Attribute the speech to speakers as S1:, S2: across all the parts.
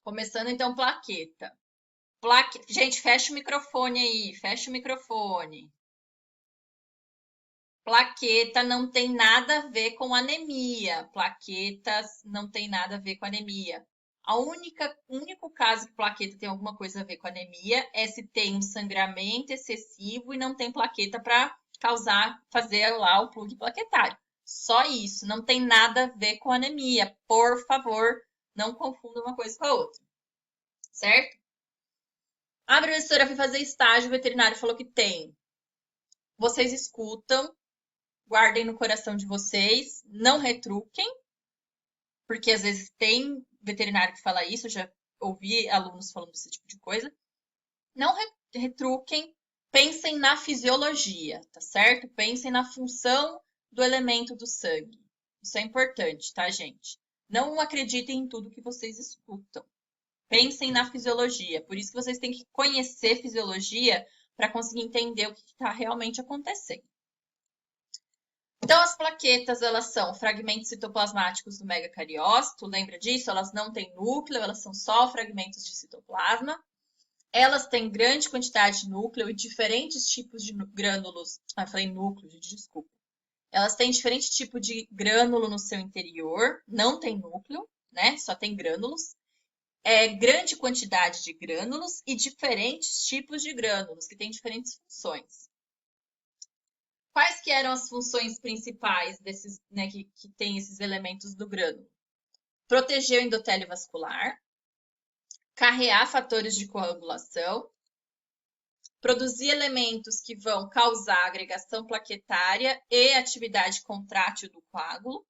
S1: Começando então, plaqueta. Gente, fecha o microfone aí, fecha o microfone. Plaqueta não tem nada a ver com anemia. Plaquetas não tem nada a ver com anemia. O único caso que plaqueta tem alguma coisa a ver com anemia é se tem um sangramento excessivo e não tem plaqueta para fazer lá o plug plaquetário. Só isso, não tem nada a ver com anemia. Por favor, não confunda uma coisa com a outra, certo? A professora foi fazer estágio, o veterinário falou que tem. Vocês escutam, guardem no coração de vocês, não retruquem, porque às vezes tem veterinário que fala isso, eu já ouvi alunos falando desse tipo de coisa. Não retruquem, pensem na fisiologia, tá certo? Pensem na função do elemento do sangue. Isso é importante, tá, gente? Não acreditem em tudo que vocês escutam. Pensem na fisiologia. Por isso que vocês têm que conhecer fisiologia para conseguir entender o que está realmente acontecendo. Então, as plaquetas, elas são fragmentos citoplasmáticos do megacariócito, lembra disso? Elas não têm núcleo, elas são só fragmentos de citoplasma. Elas têm grande quantidade de núcleo e diferentes tipos de grânulos. Ah, eu falei núcleo, desculpa. Elas têm diferente tipo de grânulo no seu interior, não tem núcleo, né? Só tem grânulos. Grande quantidade de grânulos e diferentes tipos de grânulos, que têm diferentes funções. Quais que eram as funções principais desses, né, que tem esses elementos do grânulo? Proteger o endotélio vascular, carrear fatores de coagulação, produzir elementos que vão causar agregação plaquetária e atividade contrátil do coágulo.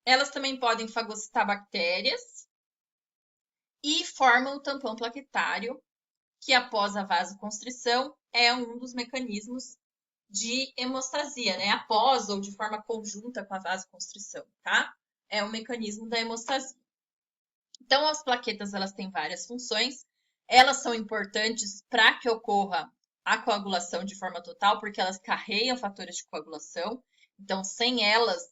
S1: Elas também podem fagocitar bactérias e formam o tampão plaquetário, que após a vasoconstrição é um dos mecanismos de hemostasia, né? Após ou de forma conjunta com a vasoconstrição, tá? É o mecanismo da hemostasia. Então, as plaquetas, elas têm várias funções. Elas são importantes para que ocorra a coagulação de forma total, porque elas carregam fatores de coagulação. Então, sem elas,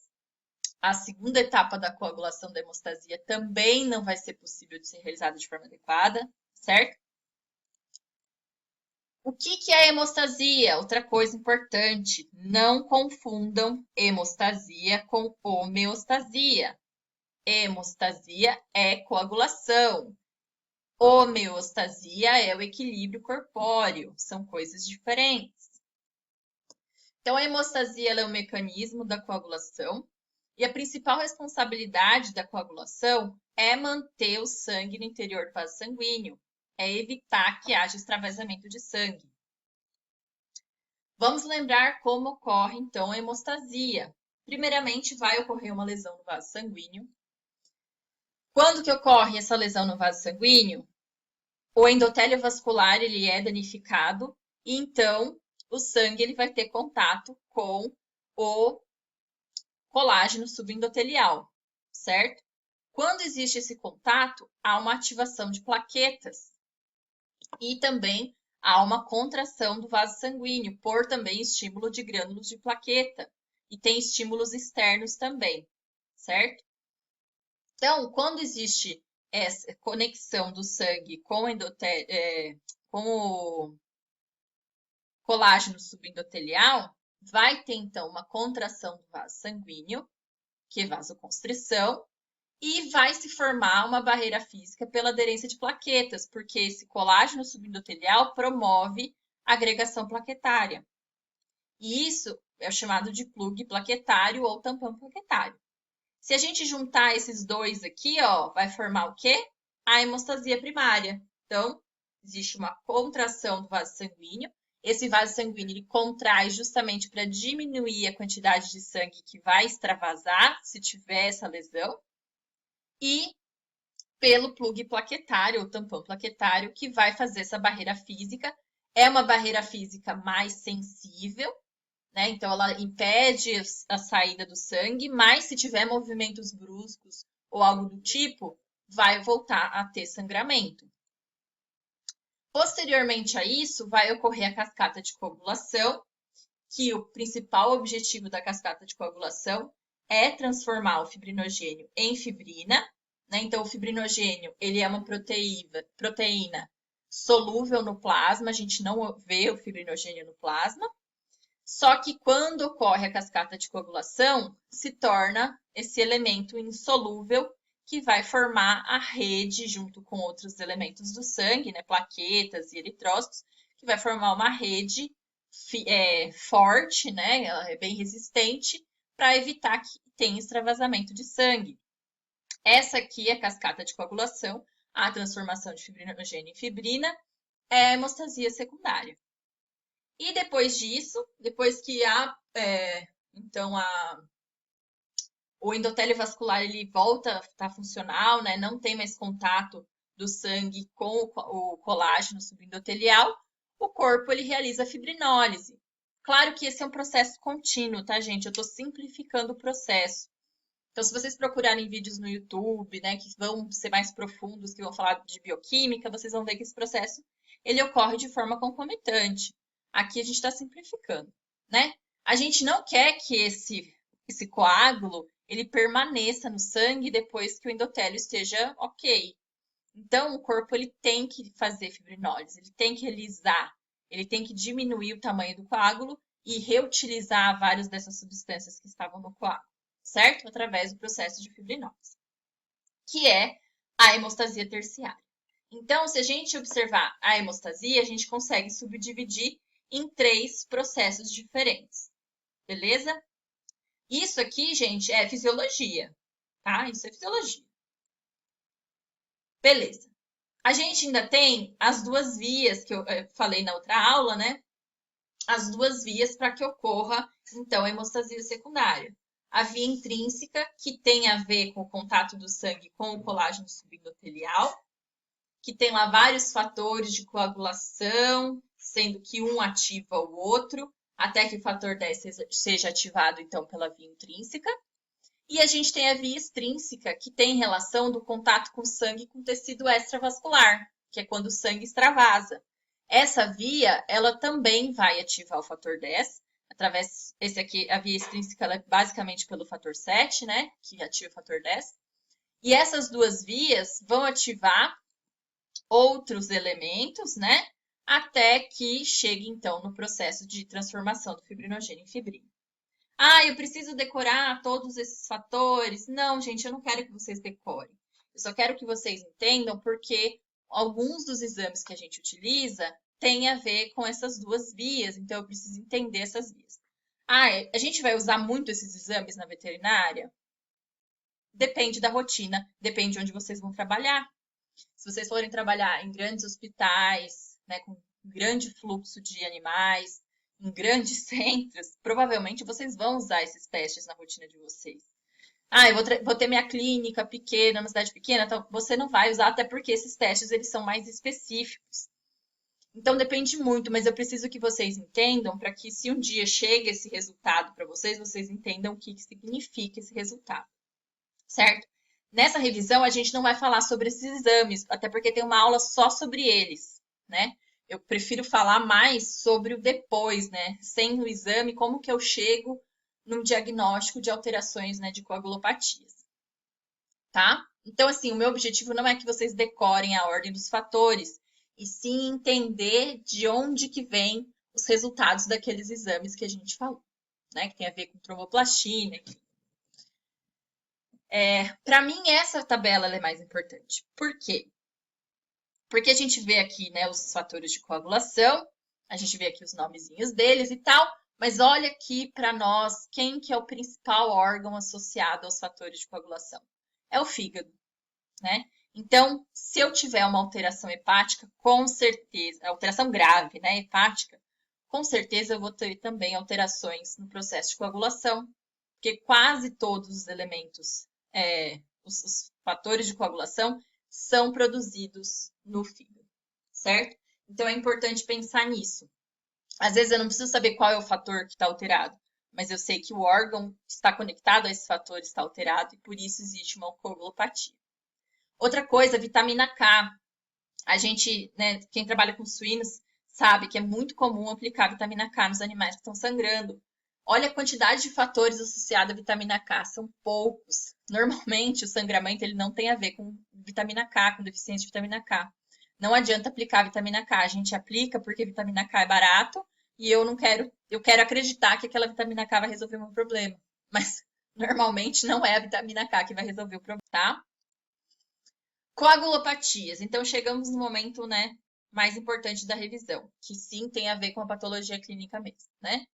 S1: a segunda etapa da coagulação da hemostasia também não vai ser possível de ser realizada de forma adequada, certo? O que é hemostasia? Outra coisa importante, não confundam hemostasia com homeostasia. Hemostasia é coagulação. Homeostasia é o equilíbrio corpóreo, são coisas diferentes. Então, a hemostasia é um mecanismo da coagulação e a principal responsabilidade da coagulação é manter o sangue no interior do vaso sanguíneo, é evitar que haja extravasamento de sangue. Vamos lembrar como ocorre, então, a hemostasia. Primeiramente, vai ocorrer uma lesão no vaso sanguíneo. Quando que ocorre essa lesão no vaso sanguíneo? O endotélio vascular ele é danificado e então o sangue ele vai ter contato com o colágeno subendotelial, certo? Quando existe esse contato, há uma ativação de plaquetas e também há uma contração do vaso sanguíneo por também estímulo de grânulos de plaqueta e tem estímulos externos também, certo? Então, quando existe essa conexão do sangue com o colágeno subendotelial, vai ter então uma contração do vaso sanguíneo, que é vasoconstrição, e vai se formar uma barreira física pela aderência de plaquetas, porque esse colágeno subendotelial promove a agregação plaquetária. E isso é chamado de plug plaquetário ou tampão plaquetário. Se a gente juntar esses dois aqui, ó, vai formar o quê? A hemostasia primária. Então, existe uma contração do vaso sanguíneo. Esse vaso sanguíneo ele contrai justamente para diminuir a quantidade de sangue que vai extravasar se tiver essa lesão. E pelo plug plaquetário ou tampão plaquetário, que vai fazer essa barreira física. É uma barreira física mais sensível, né? Então, ela impede a saída do sangue, mas se tiver movimentos bruscos ou algo do tipo, vai voltar a ter sangramento. Posteriormente a isso, vai ocorrer a cascata de coagulação, que o principal objetivo da cascata de coagulação é transformar o fibrinogênio em fibrina, né? Então, o fibrinogênio, ele é uma proteína solúvel no plasma, a gente não vê o fibrinogênio no plasma, só que quando ocorre a cascata de coagulação, se torna esse elemento insolúvel que vai formar a rede junto com outros elementos do sangue, né, plaquetas e eritrócitos, que vai formar uma rede forte, né, ela é bem resistente, para evitar que tenha extravasamento de sangue. Essa aqui é a cascata de coagulação, a transformação de fibrinogênio em fibrina, é a hemostasia secundária. E depois disso, depois que então o endotélio vascular ele volta a estar funcional, né? Não tem mais contato do sangue com o colágeno subendotelial, o corpo ele realiza a fibrinólise. Claro que esse é um processo contínuo, tá, gente? Eu estou simplificando o processo. Então, se vocês procurarem vídeos no YouTube, né, que vão ser mais profundos, que vão falar de bioquímica, vocês vão ver que esse processo ele ocorre de forma concomitante. Aqui a gente está simplificando, né? A gente não quer que esse coágulo ele permaneça no sangue depois que o endotélio esteja ok. Então, o corpo ele tem que fazer fibrinólise, ele tem que realizar, ele tem que diminuir o tamanho do coágulo e reutilizar várias dessas substâncias que estavam no coágulo, certo? Através do processo de fibrinólise, que é a hemostasia terciária. Então, se a gente observar a hemostasia, a gente consegue subdividir em 3 processos diferentes, beleza? Isso aqui, gente, é fisiologia, tá? Isso é fisiologia. Beleza. A gente ainda tem as 2 vias que eu falei na outra aula, né? As 2 vias para que ocorra, então, a hemostasia secundária. A via intrínseca, que tem a ver com o contato do sangue com o colágeno subendotelial, que tem lá vários fatores de coagulação, sendo que um ativa o outro, até que o fator 10 seja ativado, então, pela via intrínseca. E a gente tem a via extrínseca, que tem relação do contato com o sangue com tecido extravascular, que é quando o sangue extravasa. Essa via, ela também vai ativar o fator 10, através, esse aqui, a via extrínseca, ela é basicamente pelo fator 7, né, que ativa o fator 10. E essas 2 vias vão ativar outros elementos, né, até que chegue, então, no processo de transformação do fibrinogênio em fibrina. Ah, eu preciso decorar todos esses fatores. Não, gente, eu não quero que vocês decorem. Eu só quero que vocês entendam porque alguns dos exames que a gente utiliza têm a ver com essas 2 vias, então eu preciso entender essas vias. Ah, a gente vai usar muito esses exames na veterinária? Depende da rotina, depende de onde vocês vão trabalhar. Se vocês forem trabalhar em grandes hospitais, né, com grande fluxo de animais, em grandes centros, provavelmente vocês vão usar esses testes na rotina de vocês. Ah, eu vou ter minha clínica pequena, uma cidade pequena, então você não vai usar, até porque esses testes eles são mais específicos. Então depende muito, mas eu preciso que vocês entendam para que se um dia chega esse resultado para vocês, vocês entendam o que significa esse resultado, certo? Nessa revisão a gente não vai falar sobre esses exames, até porque tem uma aula só sobre eles, né? Eu prefiro falar mais sobre o depois, né? Sem o exame, como que eu chego num diagnóstico de alterações, né, de coagulopatias, tá? Então, assim, o meu objetivo não é que vocês decorem a ordem dos fatores, e sim entender de onde que vem os resultados daqueles exames que a gente falou, né? Que tem a ver com tromboplastina, enfim. Para mim, essa tabela é mais importante. Por quê? Porque a gente vê aqui, né, os fatores de coagulação, a gente vê aqui os nomezinhos deles e tal, mas olha aqui para nós quem que é o principal órgão associado aos fatores de coagulação. É o fígado, né? Então, se eu tiver uma alteração hepática, com certeza, alteração grave, né, hepática, com certeza eu vou ter também alterações no processo de coagulação, porque quase todos os elementos, os fatores de coagulação, são produzidos no fígado, certo? Então, é importante pensar nisso. Às vezes, eu não preciso saber qual é o fator que está alterado, mas eu sei que o órgão que está conectado a esse fator está alterado e, por isso, existe uma coagulopatia. Outra coisa, vitamina K. A gente, né, quem trabalha com suínos, sabe que é muito comum aplicar vitamina K nos animais que estão sangrando. Olha a quantidade de fatores associados à vitamina K, são poucos. Normalmente, o sangramento ele não tem a ver com vitamina K, com deficiência de vitamina K. Não adianta aplicar vitamina K, a gente aplica porque vitamina K é barato e eu quero acreditar que aquela vitamina K vai resolver o meu problema. Mas normalmente não é a vitamina K que vai resolver o problema, tá? Coagulopatias. Então chegamos no momento, né, mais importante da revisão, que sim tem a ver com a patologia clínica mesmo, né?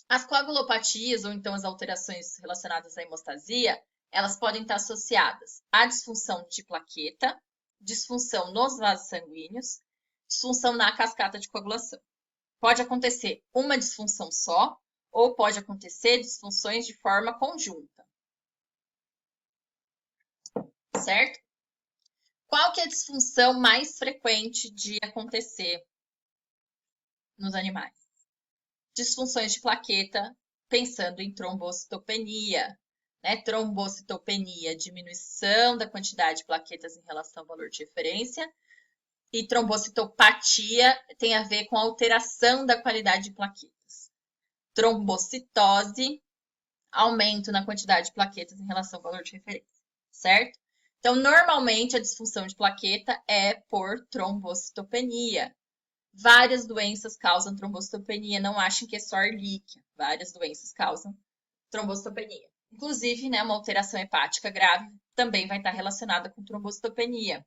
S1: As coagulopatias, ou então as alterações relacionadas à hemostasia, elas podem estar associadas à disfunção de plaqueta, disfunção nos vasos sanguíneos, disfunção na cascata de coagulação. Pode acontecer uma disfunção só, ou pode acontecer disfunções de forma conjunta. Certo? Qual que é a disfunção mais frequente de acontecer nos animais? Disfunções de plaqueta, pensando em trombocitopenia, né? Trombocitopenia, diminuição da quantidade de plaquetas em relação ao valor de referência, e trombocitopatia tem a ver com a alteração da qualidade de plaquetas. Trombocitose, aumento na quantidade de plaquetas em relação ao valor de referência, certo? Então, normalmente, a disfunção de plaqueta é por trombocitopenia. Várias doenças causam trombocitopenia, não achem que é só erlíquia. Várias doenças causam trombocitopenia. Inclusive, né, uma alteração hepática grave também vai estar relacionada com trombocitopenia.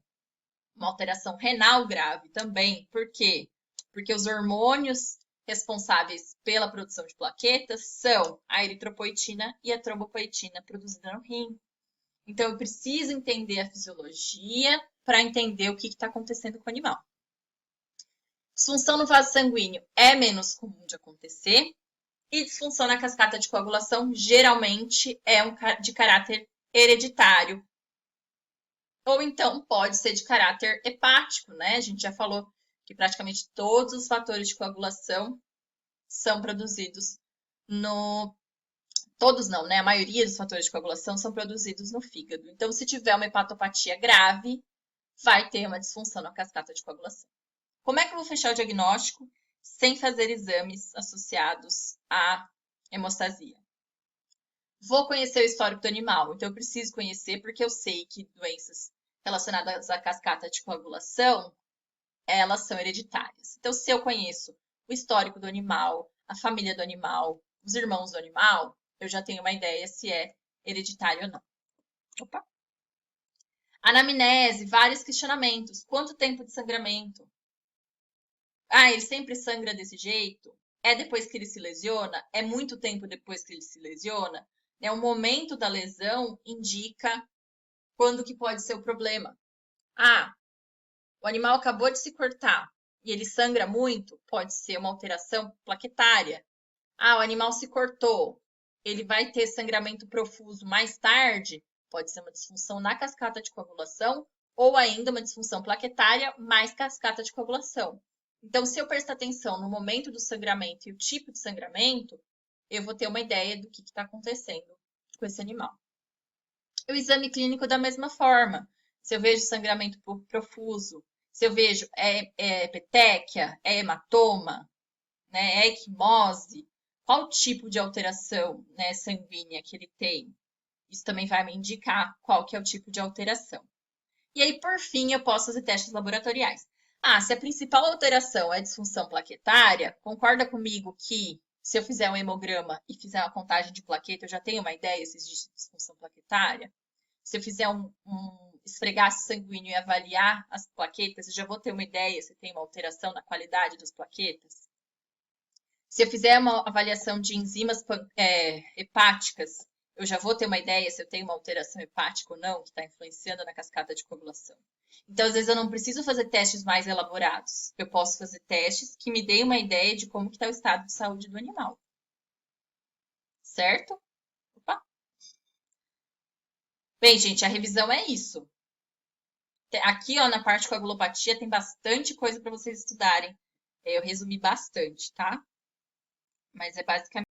S1: Uma alteração renal grave também. Por quê? Porque os hormônios responsáveis pela produção de plaquetas são a eritropoetina e a trombopoetina produzida no rim. Então, eu preciso entender a fisiologia para entender o que está acontecendo com o animal. Disfunção no vaso sanguíneo é menos comum de acontecer. E disfunção na cascata de coagulação geralmente é de caráter hereditário. Ou então pode ser de caráter hepático, né? A gente já falou que praticamente todos os fatores de coagulação são produzidos no... Todos não, né? A maioria dos fatores de coagulação são produzidos no fígado. Então, se tiver uma hepatopatia grave, vai ter uma disfunção na cascata de coagulação. Como é que eu vou fechar o diagnóstico sem fazer exames associados à hemostasia? Vou conhecer o histórico do animal, então eu preciso conhecer porque eu sei que doenças relacionadas à cascata de coagulação, elas são hereditárias. Então, se eu conheço o histórico do animal, a família do animal, os irmãos do animal, eu já tenho uma ideia se é hereditário ou não. Opa! Anamnese, vários questionamentos. Quanto tempo de sangramento? Ah, ele sempre sangra desse jeito? É depois que ele se lesiona? É muito tempo depois que ele se lesiona? Né? O momento da lesão indica quando que pode ser o problema. Ah, o animal acabou de se cortar e ele sangra muito? Pode ser uma alteração plaquetária. Ah, o animal se cortou, ele vai ter sangramento profuso mais tarde? Pode ser uma disfunção na cascata de coagulação ou ainda uma disfunção plaquetária mais cascata de coagulação. Então, se eu prestar atenção no momento do sangramento e o tipo de sangramento, eu vou ter uma ideia do que está acontecendo com esse animal. O exame clínico da mesma forma. Se eu vejo sangramento profuso, se eu vejo petequia, é hematoma, né, é equimose, qual tipo de alteração, né, sanguínea que ele tem? Isso também vai me indicar qual que é o tipo de alteração. E aí, por fim, eu posso fazer testes laboratoriais. Ah, se a principal alteração é disfunção plaquetária, concorda comigo que se eu fizer um hemograma e fizer uma contagem de plaqueta, eu já tenho uma ideia se existe disfunção plaquetária? Se eu fizer um esfregaço sanguíneo e avaliar as plaquetas, eu já vou ter uma ideia se tem uma alteração na qualidade das plaquetas? Se eu fizer uma avaliação de enzimas hepáticas, eu já vou ter uma ideia se eu tenho uma alteração hepática ou não, que está influenciando na cascata de coagulação. Então, às vezes, eu não preciso fazer testes mais elaborados. Eu posso fazer testes que me deem uma ideia de como está o estado de saúde do animal. Certo? Opa. Bem, gente, a revisão é isso. Aqui, ó, na parte de coagulopatia, tem bastante coisa para vocês estudarem. Eu resumi bastante, tá? Mas é basicamente